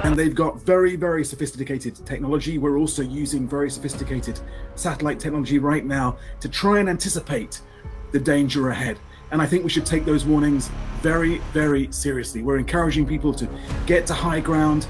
And they've got very, very sophisticated technology. We're also using very sophisticated satellite technology right now to try and anticipate the danger ahead. And I think we should take those warnings very, very seriously. We're encouraging people to get to high ground.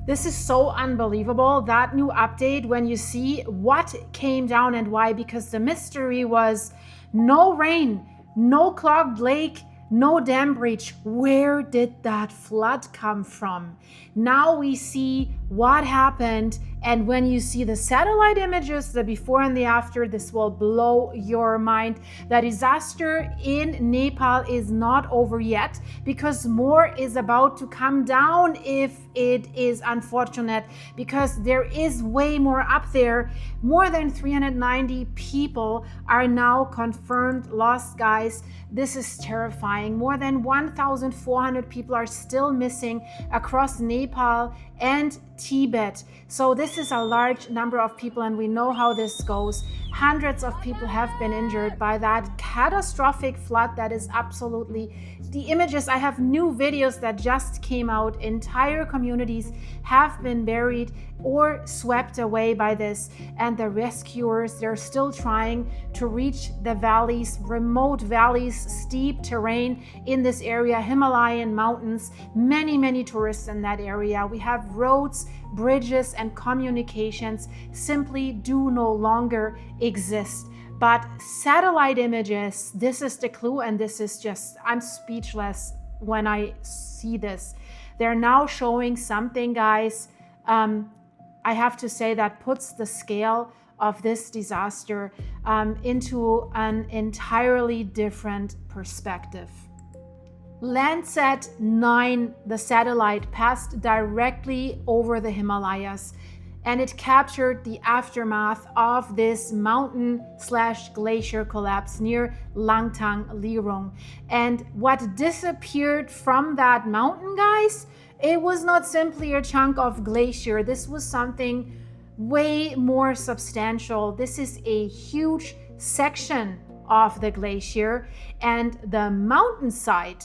This is so unbelievable, that new update, when you see what came down and why, because the mystery was no rain, no clogged lake, no dam breach. Where did that flood come from? Now we see what happened, and when you see the satellite images, the before and the after, this will blow your mind. The disaster in Nepal is not over yet, because more is about to come down if it is unfortunate, because there is way more up there. More than 390 people are now confirmed lost, guys. This is terrifying. More than 1,400 people are still missing across Nepal and Tibet. So this is a large number of people, and we know how this goes. Hundreds of people have been injured by that catastrophic flood. That is absolutely the images. I have new videos that just came out. Entire communities have been buried or swept away by this, and the rescuers, they're still trying to reach the valleys, remote valleys, steep terrain in this area, Himalayan mountains, many tourists in that area. We have roads, bridges, and communications simply do no longer exist. But satellite images, this is the clue, and this is just, I'm speechless when I see this. They're now showing something, guys, I have to say, that puts the scale of this disaster into an entirely different perspective. Landsat 9, the satellite, passed directly over the Himalayas, and it captured the aftermath of this mountain/glacier collapse near Langtang Lirung. And what disappeared from that mountain, guys, it was not simply a chunk of glacier. This was something way more substantial. This is a huge section of the glacier, and the mountainside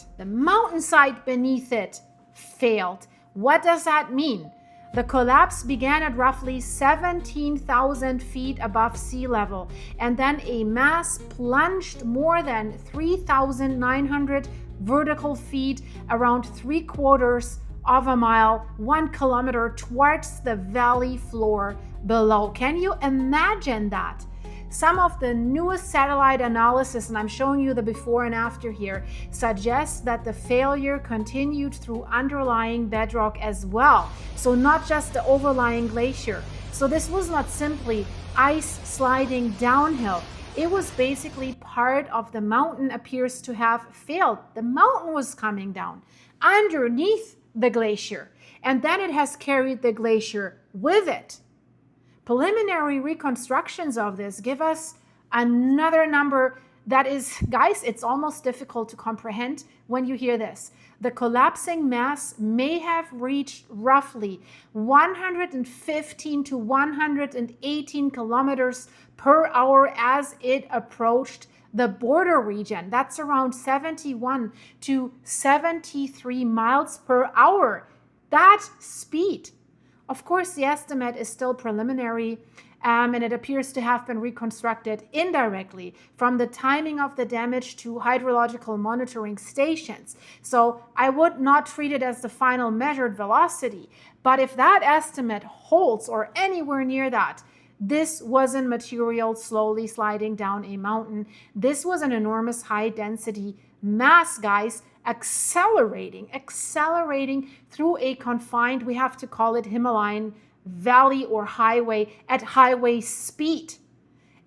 beneath it failed. What does that mean? The collapse began at roughly 17,000 feet above sea level, and then a mass plunged more than 3,900 vertical feet, around 3/4 of a mile, 1 kilometer, towards the valley floor below. Can you imagine that? Some of the newest satellite analysis, and I'm showing you the before and after here, suggests that the failure continued through underlying bedrock as well. So not just the overlying glacier. So this was not simply ice sliding downhill. It was basically part of the mountain appears to have failed. The mountain was coming down underneath the glacier, and then it has carried the glacier with it. Preliminary reconstructions of this give us another number that is, guys, it's almost difficult to comprehend when you hear this. The collapsing mass may have reached roughly 115 to 118 kilometers per hour as it approached the border region. That's around 71 to 73 miles per hour. That speed. Of course, the estimate is still preliminary, and it appears to have been reconstructed indirectly from the timing of the damage to hydrological monitoring stations. So I would not treat it as the final measured velocity, but if that estimate holds or anywhere near that, this wasn't material slowly sliding down a mountain. This was an enormous high density mass, guys, accelerating through a confined, we have to call it Himalayan valley or highway, at highway speed.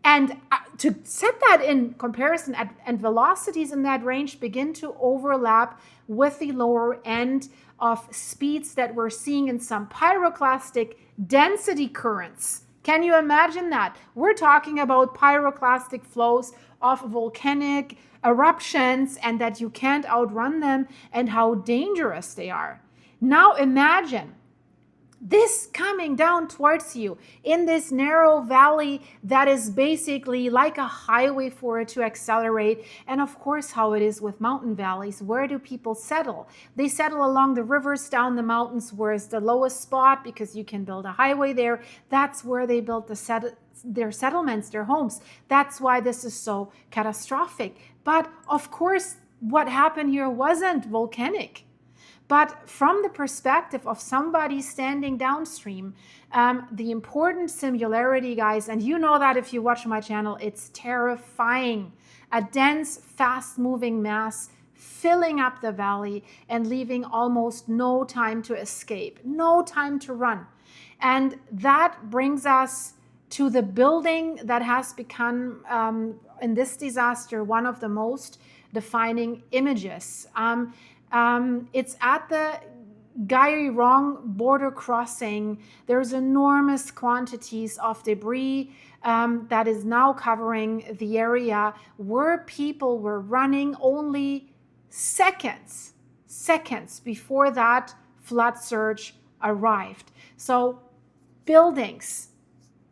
And to set that in comparison, and velocities in that range begin to overlap with the lower end of speeds that we're seeing in some pyroclastic density currents. Can you imagine that? We're talking about pyroclastic flows of volcanic eruptions and that you can't outrun them and how dangerous they are. Now imagine this coming down towards you in this narrow valley that is basically like a highway for it to accelerate. And of course, how it is with mountain valleys. Where do people settle? They settle along the rivers, down the mountains, where is the lowest spot because you can build a highway there. That's where they built their settlements, their homes. That's why this is so catastrophic. But of course, what happened here wasn't volcanic. But from the perspective of somebody standing downstream, the important similarity, guys, and you know that if you watch my channel, it's terrifying. A dense, fast-moving mass filling up the valley and leaving almost no time to escape, no time to run. And that brings us to the building that has become, in this disaster, one of the most defining images. It's at the Lirung border crossing. There's enormous quantities of debris that is now covering the area where people were running only seconds before that flood surge arrived. So buildings,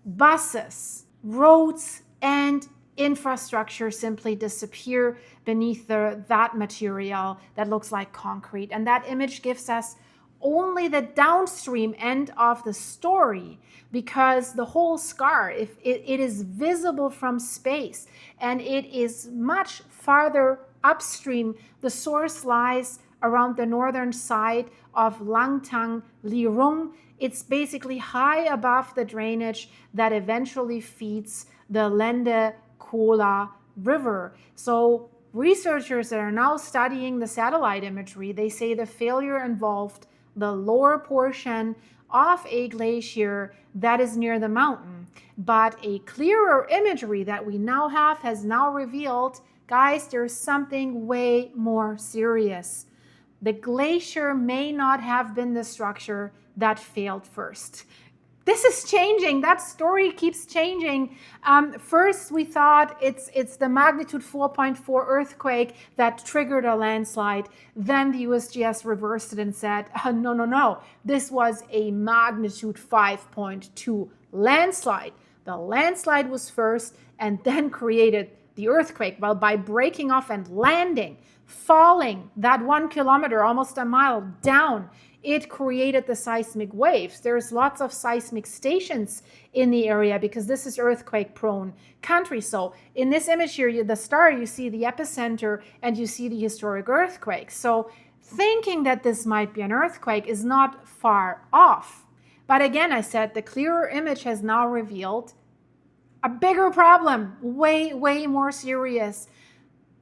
buses, roads, and infrastructure simply disappear beneath that material that looks like concrete. And that image gives us only the downstream end of the story, because the whole scar, if it is visible from space and it is much farther upstream. The source lies around the northern side of Langtang Lirung. It's basically high above the drainage that eventually feeds the Lhende Khola river. So researchers that are now studying the satellite imagery, they say the failure involved the lower portion of a glacier that is near the mountain. But a clearer imagery that we now have has now revealed, guys, there's something way more serious. The glacier may not have been the structure that failed first. This is changing. That story keeps changing. First, we thought it's the magnitude 4.4 earthquake that triggered a landslide. Then the USGS reversed it and said, no. This was a magnitude 5.2 landslide. The landslide was first and then created the earthquake. Well, by breaking off and landing, falling that 1 kilometer, almost a mile down, it created the seismic waves. There's lots of seismic stations in the area because this is earthquake-prone country. So in this image here, the star, you see the epicenter and you see the historic earthquake. So thinking that this might be an earthquake is not far off. But again, I said the clearer image has now revealed a bigger problem, way more serious.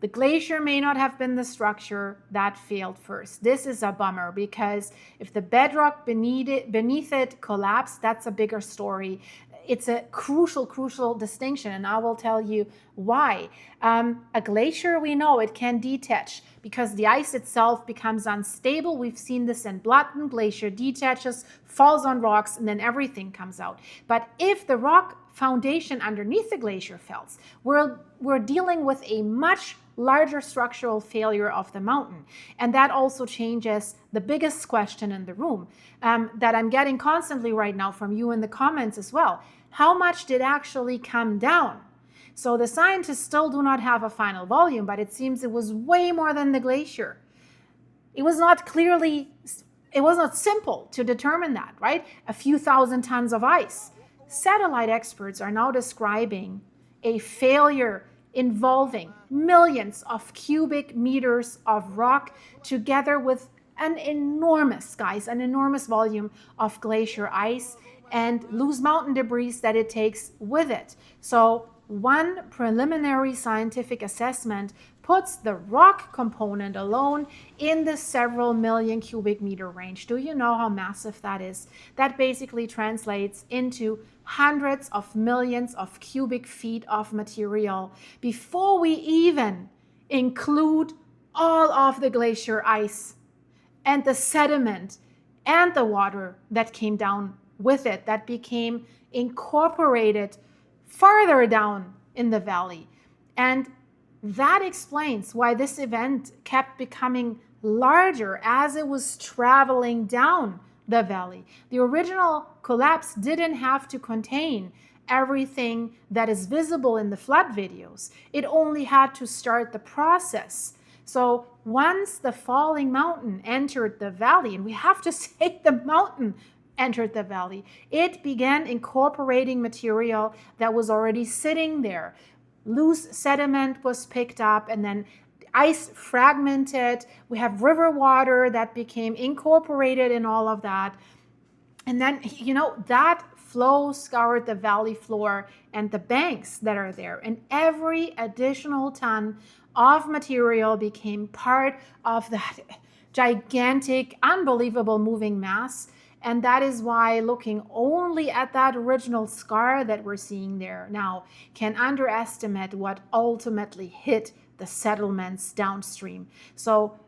The glacier may not have been the structure that failed first. This is a bummer because if the bedrock beneath it collapsed, that's a bigger story. It's a crucial distinction, and I will tell you why. A glacier, we know it can detach because the ice itself becomes unstable. We've seen this in Bhote. Glacier detaches, falls on rocks, and then everything comes out. But if the rock foundation underneath the glacier fails, we're dealing with a much larger structural failure of the mountain. And that also changes the biggest question in the room that I'm getting constantly right now from you in the comments as well. How much did actually come down? So the scientists still do not have a final volume, but it seems it was way more than the glacier. It was not simple to determine that, right? A few thousand tons of ice. Satellite experts are now describing a failure involving millions of cubic meters of rock together with an enormous volume of glacier ice and loose mountain debris that it takes with it. So one preliminary scientific assessment puts the rock component alone in the several million cubic meter range. Do you know how massive that is? That basically translates into hundreds of millions of cubic feet of material before we even include all of the glacier ice. and the sediment and the water that came down with it, that became incorporated farther down in the valley. And that explains why this event kept becoming larger as it was traveling down the valley. The original collapse didn't have to contain everything that is visible in the flood videos. It only had to start the process. So once the falling mountain entered the valley, and we have to say the mountain entered the valley, it began incorporating material that was already sitting there. Loose sediment was picked up, and then ice fragmented. We have river water that became incorporated in all of that. And then, that flow scoured the valley floor and the banks that are there. And every additional ton of material became part of that gigantic, unbelievable moving mass. And that is why looking only at that original scar that we're seeing there now can underestimate what ultimately hit the settlements downstream. So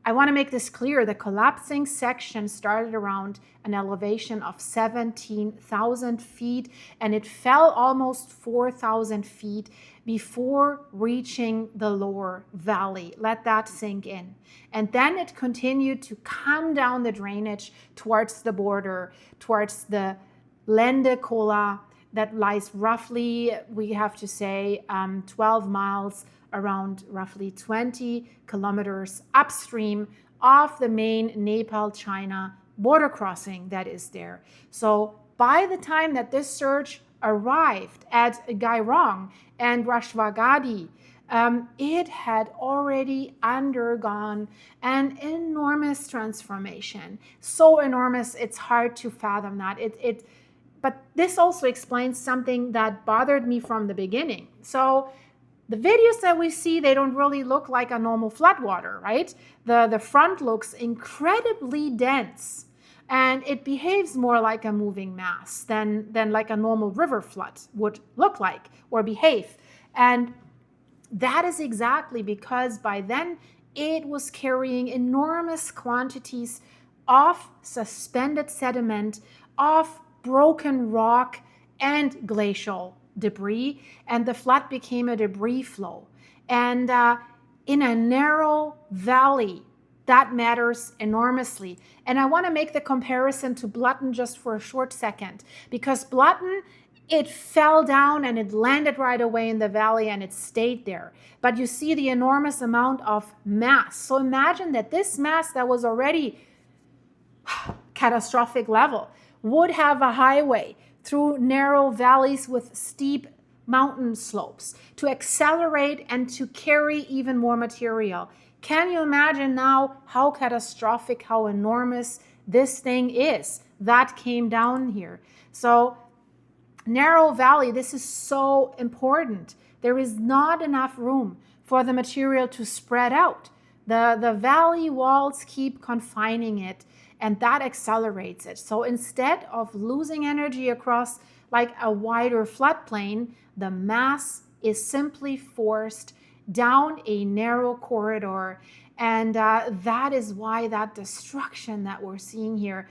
I want to make this clear. The collapsing section started around an elevation of 17,000 feet, and it fell almost 4,000 feet before reaching the lower valley. Let that sink in. And then it continued to come down the drainage towards the border, towards the Lhende Khola that lies roughly, we have to say, 12 miles, around roughly 20 kilometers upstream of the main Nepal-China border crossing that is there. So by the time that this surge arrived at Gairong and Rasuwagadhi, it had already undergone an enormous transformation. So enormous, it's hard to fathom that. But this also explains something that bothered me from the beginning. So the videos that we see, they don't really look like a normal floodwater, right? The front looks incredibly dense, and it behaves more like a moving mass than like a normal river flood would look like or behave. And that is exactly because by then it was carrying enormous quantities of suspended sediment, of broken rock and glacial debris, and the flood became a debris flow. And in a narrow valley, that matters enormously. And I want to make the comparison to Bhutan just for a short second, because Bhutan, it fell down and it landed right away in the valley and it stayed there. But you see the enormous amount of mass. So imagine that this mass that was already catastrophic level would have a highway through narrow valleys with steep mountain slopes to accelerate and to carry even more material. Can you imagine now how catastrophic, how enormous this thing is that came down here? So narrow valley, this is so important. There is not enough room for the material to spread out. The valley walls keep confining it, and that accelerates it. So instead of losing energy across like a wider floodplain, the mass is simply forced down a narrow corridor. And that is why that destruction that we're seeing here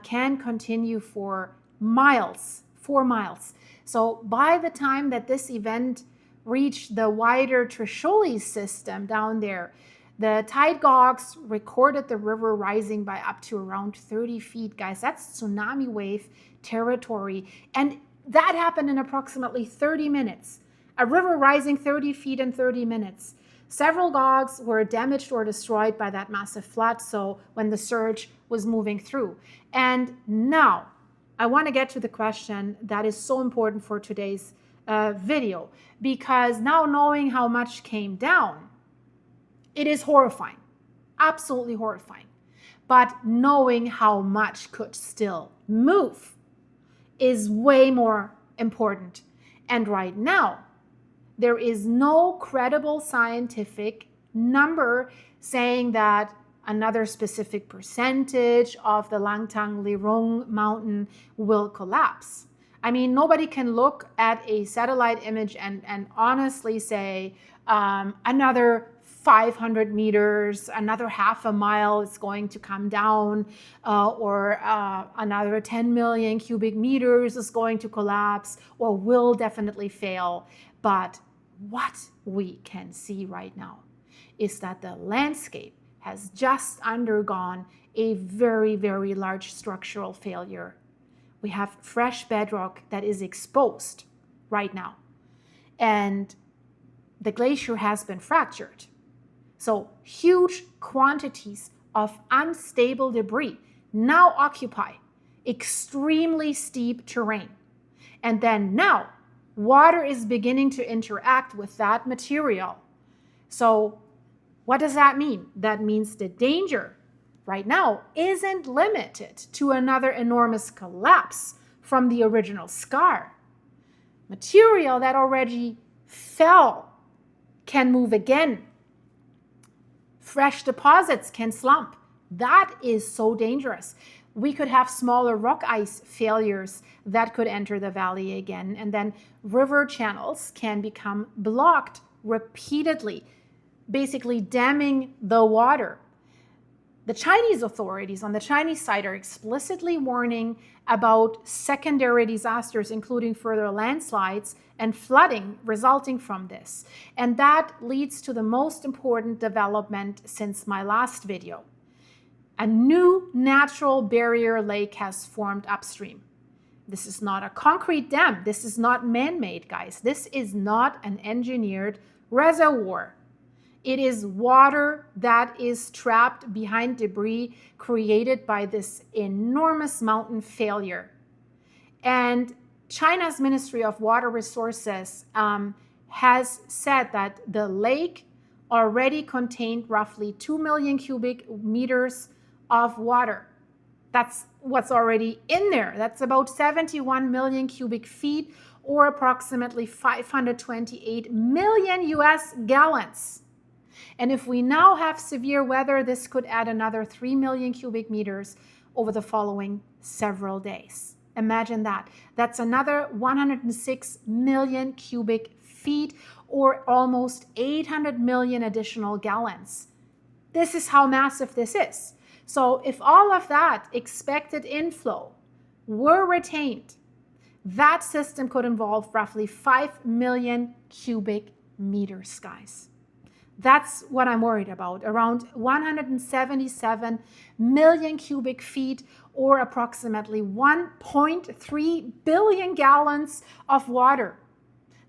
can continue for miles, 4 miles. So by the time that this event reached the wider Trishuli system down there, the tide gogs recorded the river rising by up to around 30 feet. Guys, that's tsunami wave territory. And that happened in approximately 30 minutes. A river rising 30 feet in 30 minutes. Several gogs were damaged or destroyed by that massive flood, so when the surge was moving through. And now, I want to get to the question that is so important for today's video, because now knowing how much came down, it is horrifying, absolutely horrifying. But knowing how much could still move is way more important. And right now, there is no credible scientific number saying that another specific percentage of the Langtang Lirung mountain will collapse. I mean, nobody can look at a satellite image and honestly say another 500 meters, another half a mile is going to come down, or another 10 million cubic meters is going to collapse or will definitely fail. But what we can see right now is that the landscape has just undergone a very, very large structural failure. We have fresh bedrock that is exposed right now, and the glacier has been fractured. So huge quantities of unstable debris now occupy extremely steep terrain. And then now water is beginning to interact with that material. So what does that mean? That means the danger right now isn't limited to another enormous collapse from the original scar. Material that already fell can move again. Fresh deposits can slump. That is so dangerous. We could have smaller rock ice failures that could enter the valley again, and then river channels can become blocked repeatedly, basically damming the water. The Chinese authorities on the Chinese side are explicitly warning about secondary disasters, including further landslides and flooding resulting from this. And that leads to the most important development since my last video. A new natural barrier lake has formed upstream. This is not a concrete dam. This is not man-made, guys. This is not an engineered reservoir. It is water that is trapped behind debris created by this enormous mountain failure. And China's Ministry of Water Resources has said that the lake already contained roughly 2 million cubic meters of water. That's what's already in there. That's about 71 million cubic feet, or approximately 528 million US gallons. And if we now have severe weather, this could add another 3 million cubic meters over the following several days. Imagine that. That's another 106 million cubic feet, or almost 800 million additional gallons. This is how massive this is. So if all of that expected inflow were retained, that system could involve roughly 5 million cubic meters, guys. That's what I'm worried about, around 177 million cubic feet, or approximately 1.3 billion gallons of water.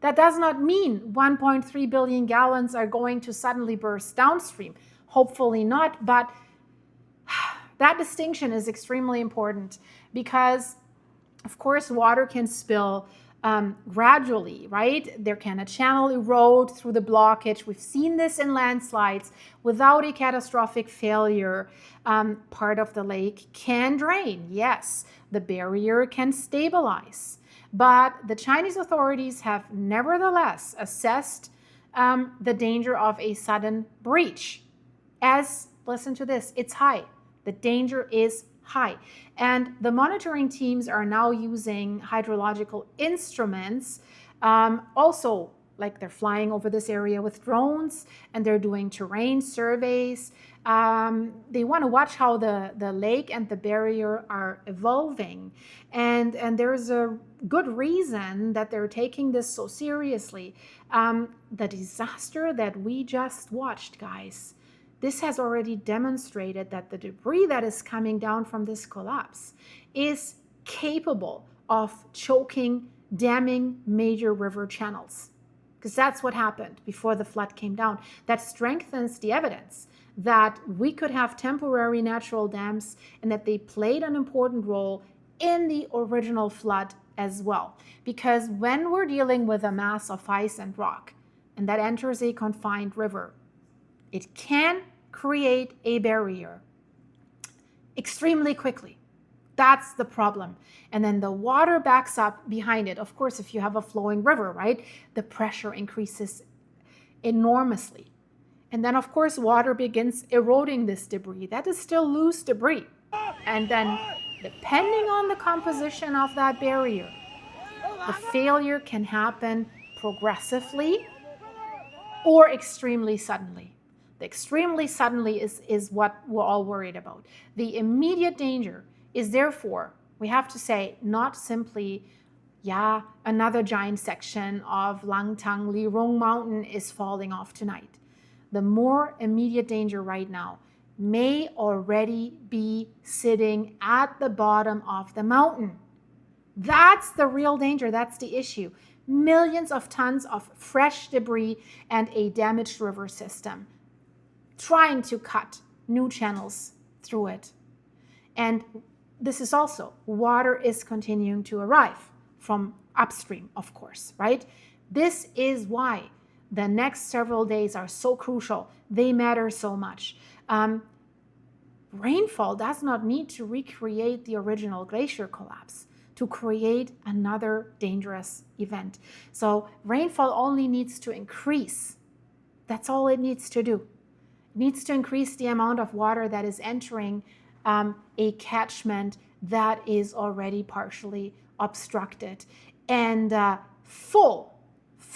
That does not mean 1.3 billion gallons are going to suddenly burst downstream. Hopefully not, but that distinction is extremely important because, of course, water can spill gradually, right? There can a channel erode through the blockage. We've seen this in landslides. Without a catastrophic failure, part of the lake can drain. Yes, the barrier can stabilize. But the Chinese authorities have nevertheless assessed the danger of a sudden breach as, listen to this, it's high. The danger is high. And the monitoring teams are now using hydrological instruments. Also, like they're flying over this area with drones and they're doing terrain surveys. They want to watch how the lake and the barrier are evolving. And there's a good reason that they're taking this so seriously. The disaster that we just watched, guys, this has already demonstrated that the debris that is coming down from this collapse is capable of choking, damming major river channels. Because that's what happened before the flood came down. That strengthens the evidence that we could have temporary natural dams and that they played an important role in the original flood as well. Because when we're dealing with a mass of ice and rock and that enters a confined river, it can create a barrier extremely quickly. That's the problem. And then the water backs up behind it. Of course, if you have a flowing river, right, the pressure increases enormously. And then, of course, water begins eroding this debris. That is still loose debris. And then, depending on the composition of that barrier, the failure can happen progressively or extremely suddenly. The extremely suddenly is what we're all worried about. The immediate danger is therefore, we have to say, not simply, yeah, another giant section of Langtang Lirung mountain is falling off tonight. The more immediate danger right now may already be sitting at the bottom of the mountain. That's the real danger. That's the issue. Millions of tons of fresh debris and a damaged river system trying to cut new channels through it. And this is also, water is continuing to arrive from upstream, of course, right? This is why the next several days are so crucial. They matter so much. Rainfall does not need to recreate the original glacier collapse to create another dangerous event. So rainfall only needs to increase. That's all it needs to do. It needs to increase the amount of water that is entering a catchment that is already partially obstructed and full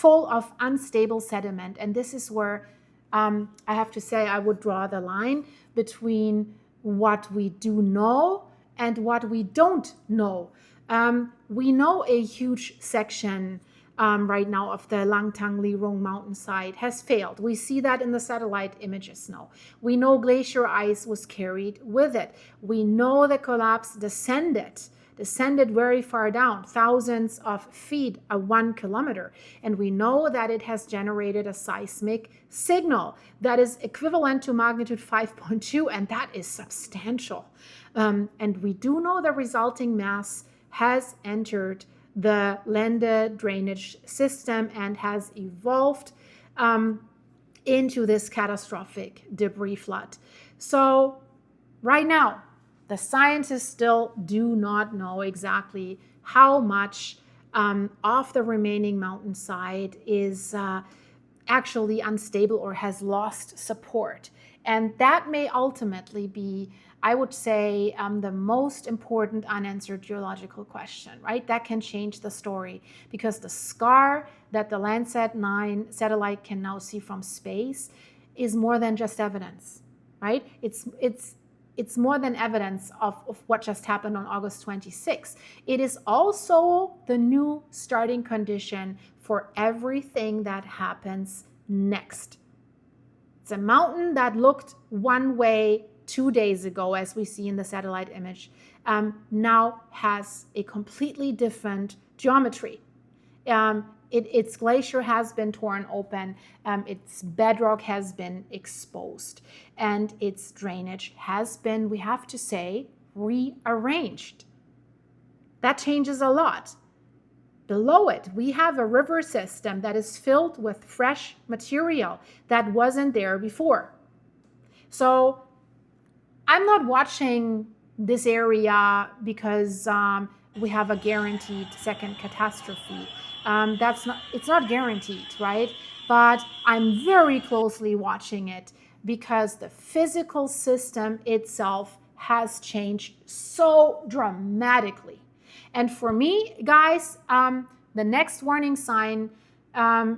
of unstable sediment. And this is where I have to say I would draw the line between what we do know and what we don't know. We know a huge section right now of the Langtang Lirung mountainside has failed. We see that in the satellite images now. We know glacier ice was carried with it. We know the collapse descended very far down, thousands of feet, 1 kilometer. And we know that it has generated a seismic signal that is equivalent to magnitude 5.2, and that is substantial. And we do know the resulting mass has entered the Lhende drainage system and has evolved into this catastrophic debris flood. So right now, the scientists still do not know exactly how much of the remaining mountainside is actually unstable or has lost support. And that may ultimately be, I would say, the most important unanswered geological question, right? That can change the story because the scar that the Landsat 9 satellite can now see from space is more than just evidence, right? It's more than evidence of what just happened on August 26. It is also the new starting condition for everything that happens next. It's a mountain that looked one way 2 days ago, as we see in the satellite image, now has a completely different geometry. Its glacier has been torn open, its bedrock has been exposed, and its drainage has been, we have to say, rearranged. That changes a lot. Below it, we have a river system that is filled with fresh material that wasn't there before. So I'm not watching this area because we have a guaranteed second catastrophe. It's not guaranteed, right? But I'm very closely watching it because the physical system itself has changed so dramatically. And for me, guys, the next warning sign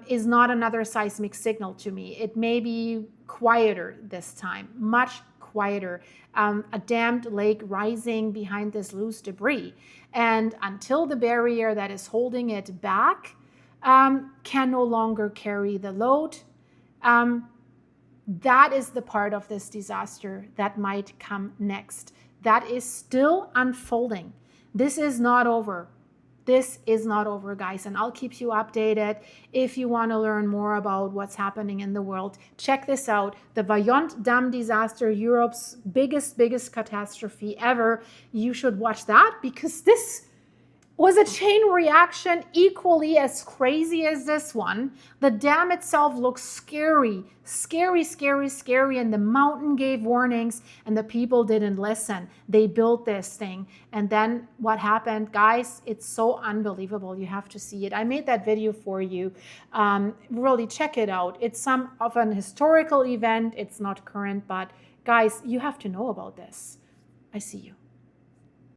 is not another seismic signal to me. It may be quieter this time, much quieter. A dammed lake rising behind this loose debris. And until the barrier that is holding it back can no longer carry the load, that is the part of this disaster that might come next. That is still unfolding. This is not over. This is not over, guys, and I'll keep you updated. If you want to learn more about what's happening in the world, check this out. The Vajont Dam disaster, Europe's biggest catastrophe ever. You should watch that because this was a chain reaction equally as crazy as this one. The dam itself looks scary, and the mountain gave warnings and the people didn't listen. They built this thing. And then what happened, guys, it's so unbelievable. You have to see it. I made that video for you. Really check it out. It's some of an historical event. It's not current, but guys, you have to know about this. I see you.